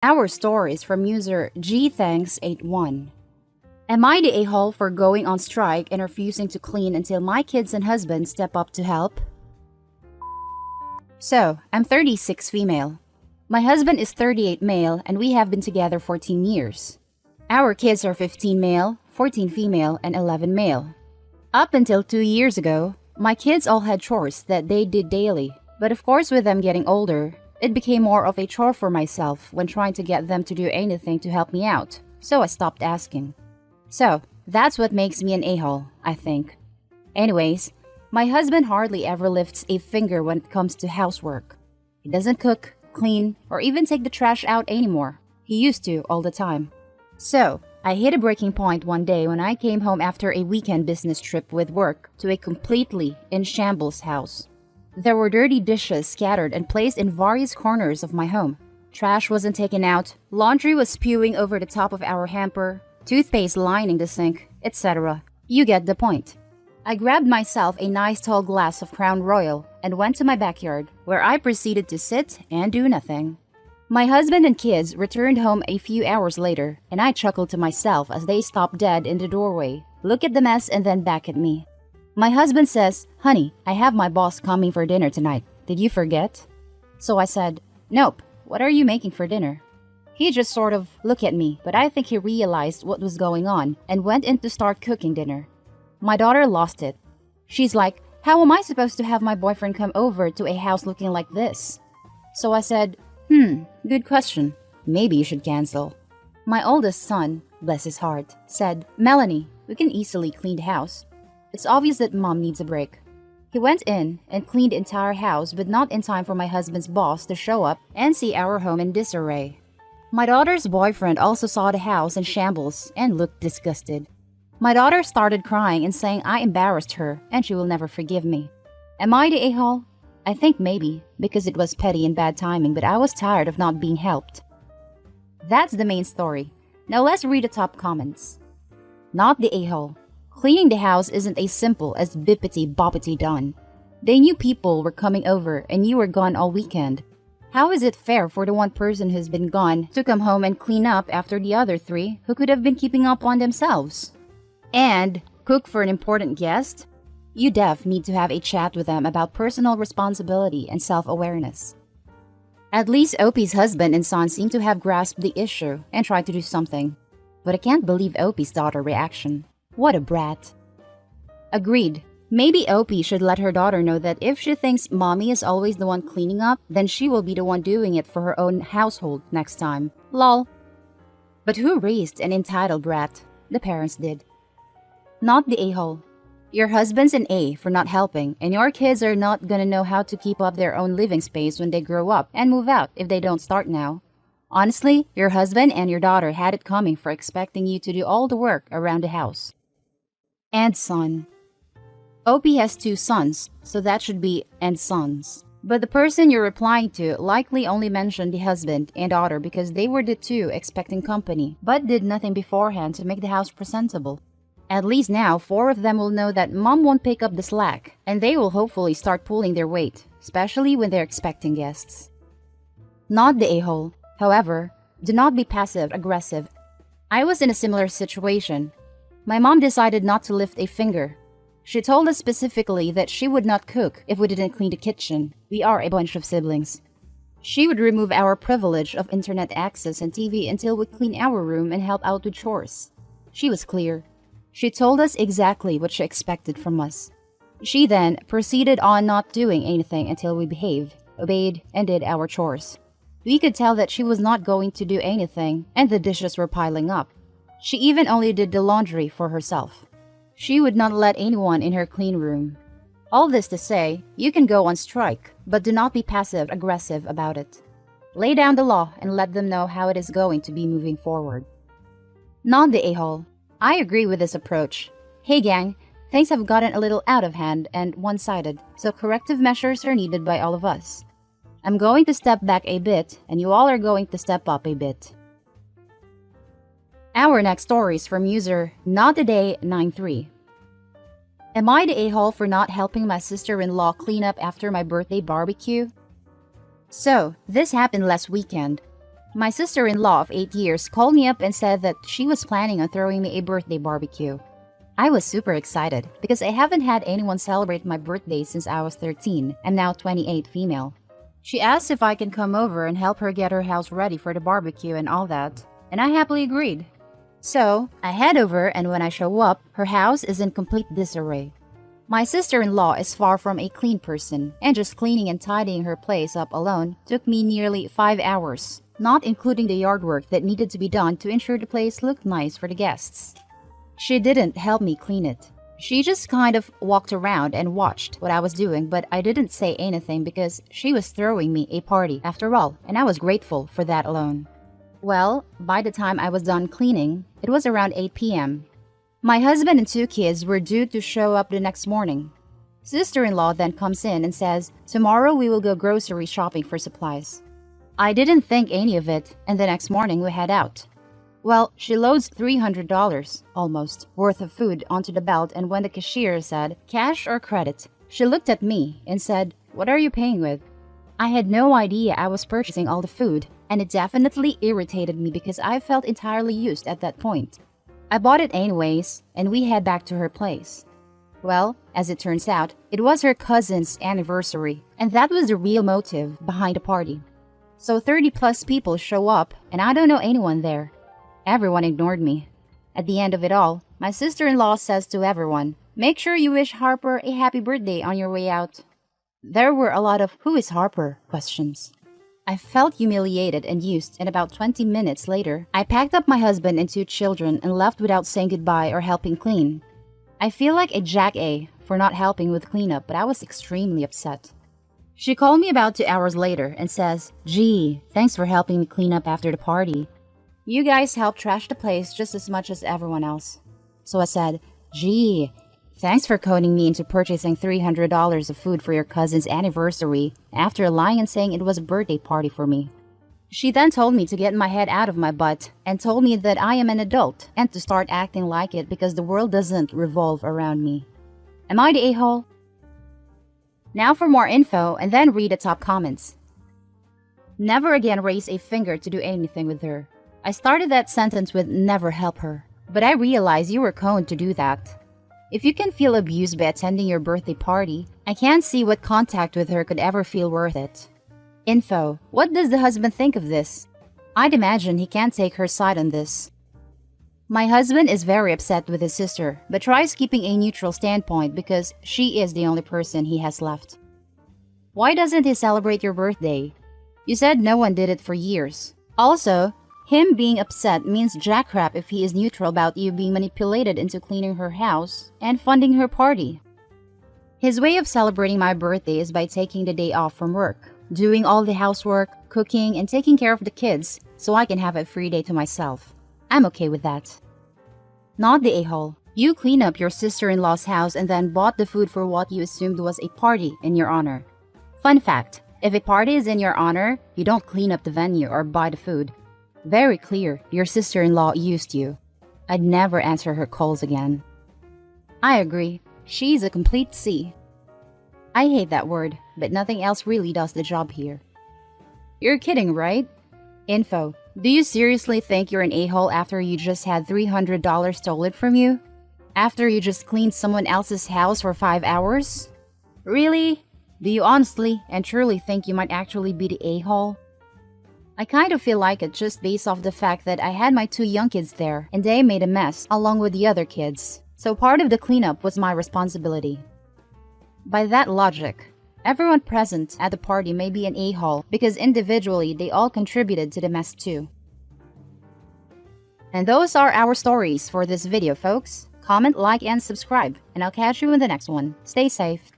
Our story is from user GThanks81. Am I the a-hole for going on strike and refusing to clean until my kids and husband step up to help? So, I'm 36 female. My husband is 38 male and we have been together 14 years. Our kids are 15 male, 14 female, and 11 male. Up until 2 years ago, my kids all had chores that they did daily, but of course with them getting older, it became more of a chore for myself when trying to get them to do anything to help me out, so I stopped asking. So, that's what makes me an a-hole, I think. Anyways, my husband hardly ever lifts a finger when it comes to housework. He doesn't cook, clean, or even take the trash out anymore. He used to all the time. So, I hit a breaking point one day when I came home after a weekend business trip with work to a completely in shambles house. There were dirty dishes scattered and placed in various corners of my home. Trash wasn't taken out, laundry was spewing over the top of our hamper, toothpaste lining the sink, etc. You get the point. I grabbed myself a nice tall glass of Crown Royal and went to my backyard, where I proceeded to sit and do nothing. My husband and kids returned home a few hours later, and I chuckled to myself as they stopped dead in the doorway, look at the mess and then back at me. My husband says, "Honey, I have my boss coming for dinner tonight. Did you forget?" So I said, "Nope, what are you making for dinner?" He just sort of looked at me, but I think he realized what was going on and went in to start cooking dinner. My daughter lost it. She's like, "How am I supposed to have my boyfriend come over to a house looking like this?" So I said, good question. Maybe you should cancel." My oldest son, bless his heart, said, "Melanie, we can easily clean the house. It's obvious that mom needs a break." He went in and cleaned the entire house, but not in time for my husband's boss to show up and see our home in disarray. My daughter's boyfriend also saw the house in shambles and looked disgusted. My daughter started crying and saying I embarrassed her and she will never forgive me. Am I the a-hole? I think maybe, because it was petty and bad timing, but I was tired of not being helped. That's the main story. Now let's read the top comments. Not the a-hole. Cleaning the house isn't as simple as bippity-boppity done. They knew people were coming over and you were gone all weekend. How is it fair for the one person who's been gone to come home and clean up after the other three who could have been keeping up on themselves? And cook for an important guest? You def need to have a chat with them about personal responsibility and self-awareness. At least Opie's husband and son seem to have grasped the issue and tried to do something. But I can't believe Opie's daughter's reaction. What a brat. Agreed. Maybe Opie should let her daughter know that if she thinks mommy is always the one cleaning up, then she will be the one doing it for her own household next time. Lol. But who raised an entitled brat? The parents did. Not the a-hole. Your husband's an A for not helping, and your kids are not gonna know how to keep up their own living space when they grow up and move out if they don't start now. Honestly, your husband and your daughter had it coming for expecting you to do all the work around the house. And son. Opie has 2 sons, so that should be and sons. But the person you're replying to likely only mentioned the husband and daughter because they were the 2 expecting company, but did nothing beforehand to make the house presentable. At least now, 4 of them will know that mom won't pick up the slack, and they will hopefully start pulling their weight, especially when they're expecting guests. Not the a-hole. However, do not be passive-aggressive. I was in a similar situation. My mom decided not to lift a finger. She told us specifically that she would not cook if we didn't clean the kitchen. We are a bunch of siblings. She would remove our privilege of internet access and TV until we clean our room and help out with chores. She was clear. She told us exactly what she expected from us. She then proceeded on not doing anything until we behaved, obeyed, and did our chores. We could tell that she was not going to do anything, and the dishes were piling up. She even only did the laundry for herself. She would not let anyone in her clean room. All this to say, you can go on strike, but do not be passive-aggressive about it. Lay down the law and let them know how it is going to be moving forward. Not the a-hole. I agree with this approach. Hey gang, things have gotten a little out of hand and one-sided, so corrective measures are needed by all of us. I'm going to step back a bit, and you all are going to step up a bit. Our next story is from user NotAday93. Am I the a-hole for not helping my sister-in-law clean up after my birthday barbecue? So, this happened last weekend. My sister-in-law of 8 years called me up and said that she was planning on throwing me a birthday barbecue. I was super excited because I haven't had anyone celebrate my birthday since I was 13 and now 28 female. She asked if I can come over and help her get her house ready for the barbecue and all that, and I happily agreed. So, I head over and when I show up, her house is in complete disarray. My sister-in-law is far from a clean person, and just cleaning and tidying her place up alone took me nearly 5 hours, not including the yard work that needed to be done to ensure the place looked nice for the guests. She didn't help me clean it. She just kind of walked around and watched what I was doing, but I didn't say anything because she was throwing me a party after all, and I was grateful for that alone. Well, by the time I was done cleaning, it was around 8 p.m. My husband and 2 kids were due to show up the next morning. Sister-in-law then comes in and says, "Tomorrow we will go grocery shopping for supplies." I didn't think any of it, and the next morning we head out. Well, she loads $300, almost, worth of food onto the belt, and when the cashier said, "Cash or credit?" she looked at me and said, "What are you paying with?" I had no idea I was purchasing all the food, and it definitely irritated me because I felt entirely used at that point. I bought it anyways, and we head back to her place. Well, as it turns out, it was her cousin's anniversary, and that was the real motive behind the party. So 30 plus people show up, and I don't know anyone there. Everyone ignored me. At the end of it all, my sister-in-law says to everyone, "Make sure you wish Harper a happy birthday on your way out." There were a lot of "Who is Harper?" questions. I felt humiliated and used, and about 20 minutes later, I packed up my husband and 2 children and left without saying goodbye or helping clean. I feel like a jack-A for not helping with cleanup, but I was extremely upset. She called me about 2 hours later and says, "Gee, thanks for helping me clean up after the party. You guys helped trash the place just as much as everyone else." So I said, "Gee, thanks for coning me into purchasing $300 of food for your cousin's anniversary after lying and saying it was a birthday party for me." She then told me to get my head out of my butt and told me that I am an adult and to start acting like it because the world doesn't revolve around me. Am I the a-hole? Now for more info and then read the top comments. Never again raise a finger to do anything with her. I started that sentence with "never help her," but I realized you were coned to do that. If you can feel abused by attending your birthday party, I can't see what contact with her could ever feel worth it. Info: what does the husband think of this? I'd imagine he can't take her side on this. My husband is very upset with his sister, but tries keeping a neutral standpoint because she is the only person he has left. Why doesn't he celebrate your birthday? You said no one did it for years. Also, him being upset means jackrap if he is neutral about you being manipulated into cleaning her house and funding her party. His way of celebrating my birthday is by taking the day off from work, doing all the housework, cooking, and taking care of the kids so I can have a free day to myself. I'm okay with that. Not the a-hole. You clean up your sister-in-law's house and then bought the food for what you assumed was a party in your honor. Fun fact, if a party is in your honor, you don't clean up the venue or buy the food. Very clear, your sister-in-law used you. I'd never answer her calls again. I agree. She's a complete C. I hate that word, but nothing else really does the job here. You're kidding, right? Info: do you seriously think you're an a-hole after you just had $300 stolen from you? After you just cleaned someone else's house for 5 hours? Really? Do you honestly and truly think you might actually be the a-hole? I kind of feel like it just based off the fact that I had my 2 young kids there and they made a mess along with the other kids, so part of the cleanup was my responsibility. By that logic, everyone present at the party may be an a-hole because individually they all contributed to the mess too. And those are our stories for this video, folks. Comment, like, and subscribe, and I'll catch you in the next one. Stay safe.